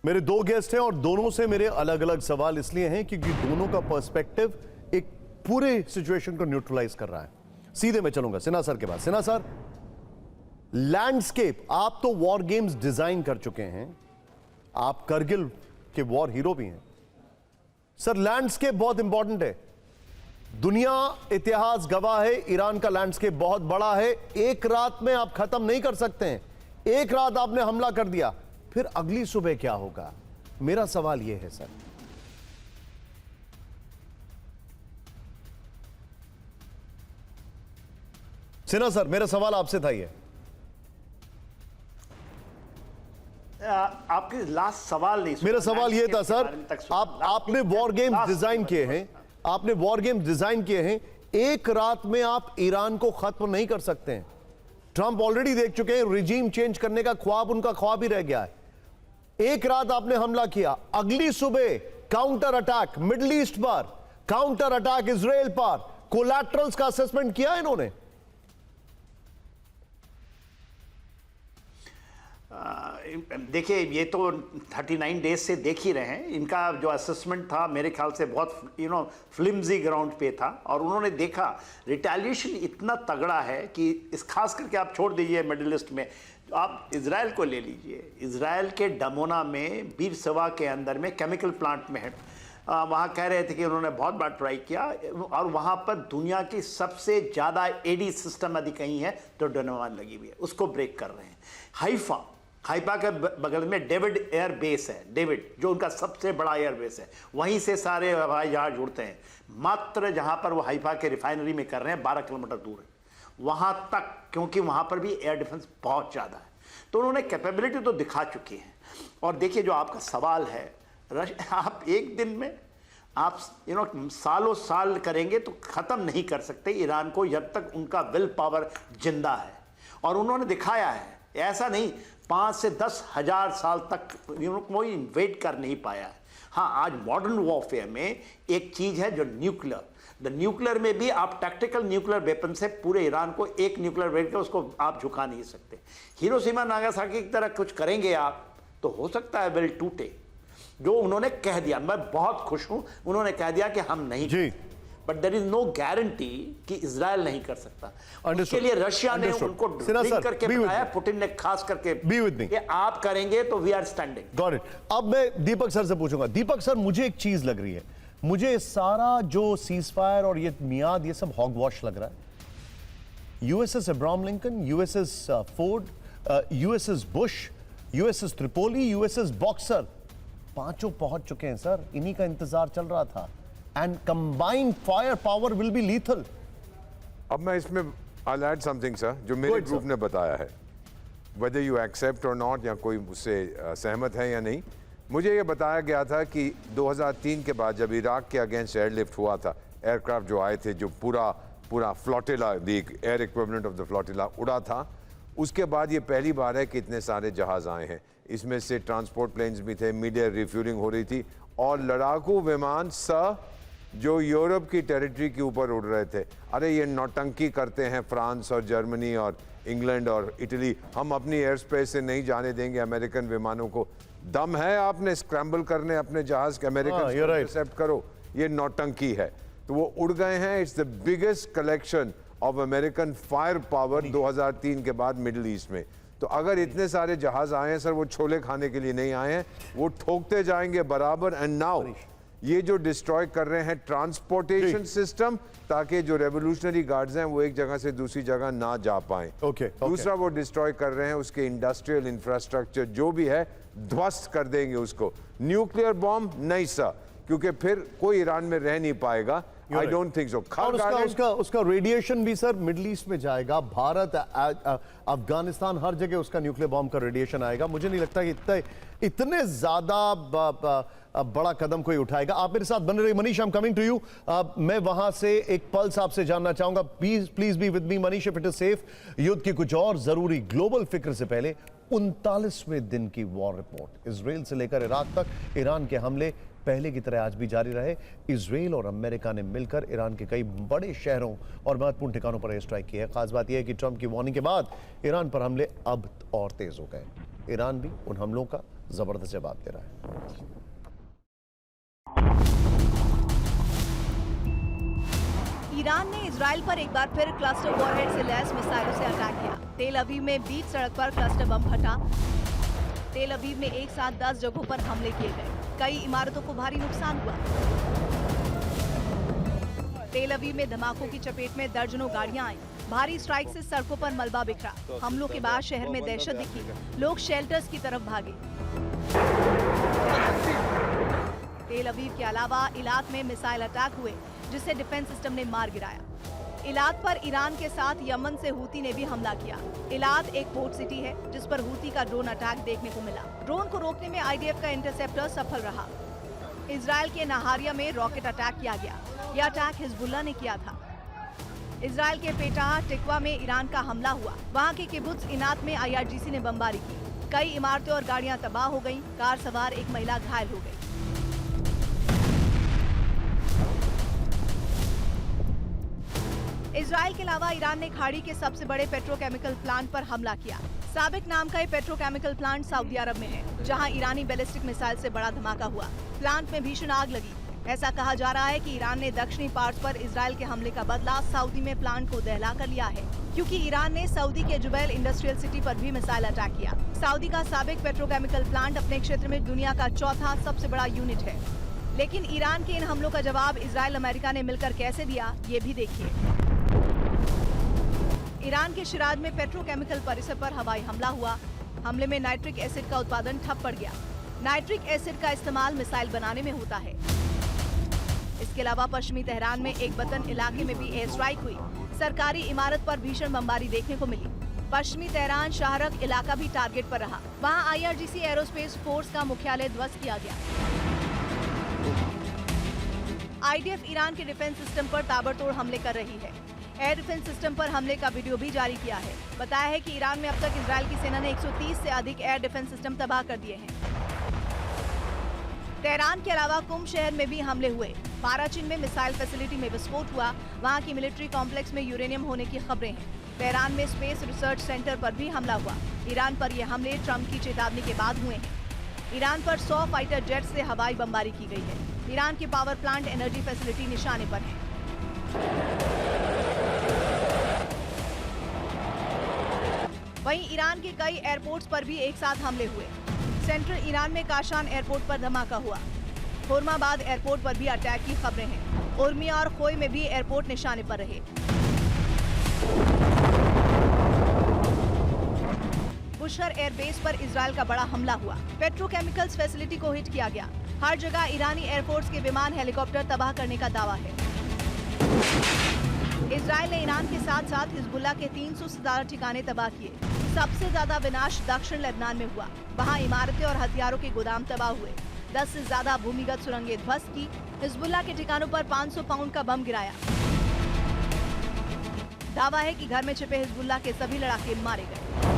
मेरे दो गेस्ट हैं और दोनों से मेरे अलग अलग सवाल इसलिए हैं क्योंकि दोनों का पर्सपेक्टिव एक पूरे सिचुएशन को न्यूट्रलाइज कर रहा है। सीधे मैं चलूंगा सिन्हा सर के पास। सिन्हा सर, लैंडस्केप, आप तो वॉर गेम्स डिजाइन कर चुके हैं, आप करगिल के वॉर हीरो भी हैं सर। लैंडस्केप बहुत इंपॉर्टेंट है, दुनिया इतिहास गवाह है, ईरान का लैंडस्केप बहुत बड़ा है। एक रात में आप खत्म नहीं कर सकते हैं। एक रात आपने हमला कर दिया, फिर अगली सुबह क्या होगा? मेरा सवाल यह है सर। सिन्हा सर, मेरा सवाल आपसे था ये। आपके लास्ट सवाल नहीं, मेरा सवाल यह था सर, आपने वॉर गेम्स डिजाइन किए हैं, आपने वॉर गेम्स डिजाइन किए हैं, एक रात में आप ईरान को खत्म नहीं कर सकते हैं। ट्रंप ऑलरेडी देख चुके हैं, रिजीम चेंज करने का ख्वाब उनका ख्वाब ही रह गया है। एक रात आपने हमला किया, अगली सुबह काउंटर अटैक मिडिल ईस्ट पर, काउंटर अटैक इजराइल पर, कोलैटरल्स का असेसमेंट किया इन्होंने? देखिए, ये तो 39 डेज से देख ही रहे हैं। इनका जो असेसमेंट था मेरे ख्याल से बहुत फ्लिम्जी ग्राउंड पे था, और उन्होंने देखा रिटेलिएशन इतना तगड़ा है कि इस खास करके आप छोड़ दीजिए मिडिल ईस्ट में, आप इजराइल को ले लीजिए। इजराइल के डमोना में, बीर सवा के अंदर में केमिकल प्लांट में है, वहाँ कह रहे थे कि उन्होंने बहुत बार ट्राई किया, और वहाँ पर दुनिया की सबसे ज़्यादा एडी सिस्टम यदि कहीं है तो डोनोवान लगी हुई है, उसको ब्रेक कर रहे हैं। हाइफा के बगल में डेविड एयर बेस है, डेविड जो उनका सबसे बड़ा एयर बेस है, वहीं से सारे हवाई जहाज उड़ते हैं। मात्र जहाँ पर वो हाइफा के रिफाइनरी में कर रहे हैं 12 किलोमीटर दूर है वहाँ तक, क्योंकि वहाँ पर भी एयर डिफेंस बहुत ज़्यादा है। तो उन्होंने कैपेबिलिटी तो दिखा चुकी है। और देखिए, जो आपका सवाल है, आप एक दिन में आप सालों साल करेंगे तो ख़त्म नहीं कर सकते ईरान को, जब तक उनका विल पावर जिंदा है। और उन्होंने दिखाया है, ऐसा नहीं 5 से 10 हजार साल तक कोई इन्वेट कर नहीं पाया है। हाँ, आज मॉडर्न वॉरफेयर में एक चीज़ है जो न्यूक्लियर में भी आप टैक्टिकल न्यूक्लियर वेपन से पूरे ईरान को एक न्यूक्लियर वेपन उसको आप झुका नहीं सकते। हिरोशिमा नागासाकी की तरह कुछ करेंगे आप तो हो सकता है विल टूटे। जो उन्होंने कह दिया, मैं बहुत खुश हूं, उन्होंने कह दिया कि हम नहीं, but there is no guarantee कि इजराइल नहीं कर सकता। उसके लिए रशिया ने उनको लिंक करके बताया, पुतिन ने खास करके कि आप करेंगे तो we are standing. Got it. अब मैं दीपक सर से पूछूंगा। दीपक सर, मुझे एक चीज लग रही है, मुझे सारा जो सीजफायर और ये मियाद, ये सब हॉगवॉश लग रहा है। USS Abraham Lincoln, USS Ford, USS Bush, USS Tripoli, USS boxer, पांचों पहुंच चुके हैं सर। इन्हीं का इंतजार चल रहा था। And combined fire power will be lethal. अब मैं इसमें I'll add something सर, जो मेरे ग्रुप ने बताया है, whether you accept or not, या कोई उससे सहमत है या नहीं, मुझे ये बताया गया था कि 2003 के बाद जब इराक के अगेंस्ट एयरलिफ्ट हुआ था, एयरक्राफ्ट जो आए थे, जो पूरा flotilla, the air equivalent of the flotilla उड़ा था, उसके बाद ये पहली बार है कि इतने सारे जहाज आए हैं। इसमें से ट्रांसपोर्ट प्लेन्स भी थे, मीडिया रिफ्यूलिंग हो रही थी, और लड़ाकू विमान जो यूरोप की टेरिटरी के ऊपर उड़ रहे थे। अरे ये नौटंकी करते हैं फ्रांस और जर्मनी और इंग्लैंड और इटली, हम अपनी एयर स्पेस से नहीं जाने देंगे अमेरिकन विमानों को। दम है आपने स्क्रैम्बल करने अपने जहाज के, अमेरिकन इंटरसेप्ट करो, ये नौटंकी है। तो वो उड़ गए हैं। It's the biggest collection of American fire power 2003 के बाद मिडिल ईस्ट में। तो अगर इतने सारे जहाज आए हैं सर, वो छोले खाने के लिए नहीं आए हैं, वो ठोकते जाएंगे बराबर। एंड नाउ ये जो डिस्ट्रॉय कर रहे हैं ट्रांसपोर्टेशन सिस्टम, ताकि जो रेवोल्यूशनरी गार्ड्स हैं वो एक जगह से दूसरी जगह ना जा पाएं। दूसरा वो डिस्ट्रॉय कर रहे हैं उसके इंडस्ट्रियल इंफ्रास्ट्रक्चर जो भी है, ध्वस्त कर देंगे उसको। न्यूक्लियर बॉम्ब नहीं सर, क्योंकि फिर कोई ईरान में रह नहीं पाएगा। I don't think so। और उसका रेडिएशन भी सर मिडिल ईस्ट में जाएगा, भारत, अफगानिस्तान, हर जगह उसका न्यूक्लियर बॉम्ब का रेडिएशन आएगा। मुझे नहीं लगता कि इतने ज्यादा बड़ा कदम कोई उठाएगा। आप मेरे साथ बने रहिए। Manish, I am coming to you. मैं वहां से एक पल्स आपसे जानना चाहूंगा। Please be with me Manish, if it is safe. युद्ध की कुछ और जरूरी ग्लोबल फिक्र से पहले 39वें दिन की वॉर रिपोर्ट, इजराइल से लेकर इराक तक ईरान के हमले पहले की तरह आज भी जारी रहे। इजराइल और अमेरिका ने मिलकर ईरान के कई बड़े शहरों और महत्वपूर्ण ठिकानों पर एयर स्ट्राइक की है। खास बात यह है कि ट्रंप की वार्निंग के बाद ईरान पर हमले अब और तेज हो गए। ईरान भी उन हमलों का जबरदस्त जवाब दे रहा है। ईरान ने इजराइल पर एक बार फिर क्लस्टर वॉरहेड से लैस मिसाइलों से अटैक किया। तेल अवीव में बीच सड़क पर क्लस्टर बम फटा। तेल अवीव में एक साथ 10 जगहों पर हमले किए गए। कई इमारतों को भारी नुकसान हुआ। तेल अवीव में धमाकों की चपेट में दर्जनों गाड़ियां आई। भारी स्ट्राइक से सड़कों पर मलबा बिखरा। हमलों के बाद शहर में दहशत दिखी। लोग शेल्टर्स की तरफ भागे। तेल अवीव के अलावा इलाक में मिसाइल अटैक हुए, जिसे डिफेंस सिस्टम ने मार गिराया। इलाद पर ईरान के साथ यमन से हूती ने भी हमला किया। इलाद एक पोर्ट सिटी है, जिस पर हूती का ड्रोन अटैक देखने को मिला। ड्रोन को रोकने में आईडीएफ का इंटरसेप्टर सफल रहा। इजराइल के नहारिया में रॉकेट अटैक किया गया। यह अटैक हिजबुल्लाह ने किया था। इजराइल के पेटाह टिकवा में ईरान का हमला हुआ। वहाँ के किबुत्ज इनात में IRGC ने बमबारी की। कई इमारतें और गाड़ियां तबाह हो गईं। कार सवार एक महिला घायल हो गई। इजराइल के अलावा ईरान ने खाड़ी के सबसे बड़े पेट्रोकेमिकल प्लांट पर हमला किया। साबिक नाम का ये पेट्रोकेमिकल प्लांट सऊदी अरब में है, जहां ईरानी बैलिस्टिक मिसाइल से बड़ा धमाका हुआ। प्लांट में भीषण आग लगी। ऐसा कहा जा रहा है कि ईरान ने दक्षिणी पार्ट पर इजराइल के हमले का बदला सऊदी में प्लांट को दहला कर लिया है, क्योंकि ईरान ने सऊदी के जुबैल इंडस्ट्रियल सिटी पर भी मिसाइल अटैक किया। सऊदी का साबिक पेट्रोकेमिकल प्लांट अपने क्षेत्र में दुनिया का चौथा सबसे बड़ा यूनिट है। लेकिन ईरान के इन हमलों का जवाब इजराइल अमेरिका ने मिलकर कैसे दिया, ये भी देखिए। ईरान के शिराज में पेट्रोकेमिकल परिसर पर हवाई हमला हुआ। हमले में नाइट्रिक एसिड का उत्पादन ठप पड़ गया। नाइट्रिक एसिड का इस्तेमाल मिसाइल बनाने में होता है। इसके अलावा पश्चिमी तेहरान में एक बतन इलाके में भी एयर स्ट्राइक हुई। सरकारी इमारत पर भीषण बमबारी देखने को मिली। पश्चिमी तेहरान शाहरग इलाका भी टारगेट पर रहा। वहां IRGC एरोस्पेस फोर्स का मुख्यालय ध्वस्त किया गया। IDF ईरान के डिफेंस सिस्टम पर ताबड़तोड़ हमले कर रही है। एयर डिफेंस सिस्टम पर हमले का वीडियो भी जारी किया है। बताया है कि ईरान में अब तक इजराइल की सेना ने 130 से अधिक एयर डिफेंस सिस्टम तबाह कर दिए हैं। तेहरान के अलावा कुम शहर में भी हमले हुए। पाराचिन में मिसाइल फैसिलिटी में विस्फोट हुआ। वहां की मिलिट्री कॉम्प्लेक्स में यूरेनियम होने की खबरें हैं। तेहरान में स्पेस रिसर्च सेंटर पर भी हमला हुआ। ईरान पर यह हमले ट्रंप की चेतावनी के बाद हुए हैं। ईरान पर 100 फाइटर जेट से हवाई बमबारी की गई है। ईरान के पावर प्लांट एनर्जी फैसिलिटी निशाने पर है। वहीं ईरान के कई एयरपोर्ट्स पर भी एक साथ हमले हुए। सेंट्रल ईरान में काशान एयरपोर्ट पर धमाका हुआ। होर्माबाद एयरपोर्ट पर भी अटैक की खबरें हैं। उर्मिया और खोई में भी एयरपोर्ट निशाने पर रहे। बुशहर एयरबेस पर इजराइल का बड़ा हमला हुआ। पेट्रोकेमिकल्स फैसिलिटी को हिट किया गया। हर जगह ईरानी एयरफोर्स के विमान हेलीकॉप्टर तबाह करने का दावा है। इजराइल ने ईरान के साथ साथ हिजबुल्लाह के 300 से ज्यादा ठिकाने तबाह किए। सबसे ज्यादा विनाश दक्षिण लेबनान में हुआ। वहां इमारतें और हथियारों के गोदाम तबाह हुए। 10 से ज्यादा भूमिगत सुरंगें ध्वस्त की। हिजबुल्लाह के ठिकानों पर 500 पाउंड का बम गिराया। दावा है कि घर में छिपे हिजबुल्लाह के सभी लड़ाके मारे गए।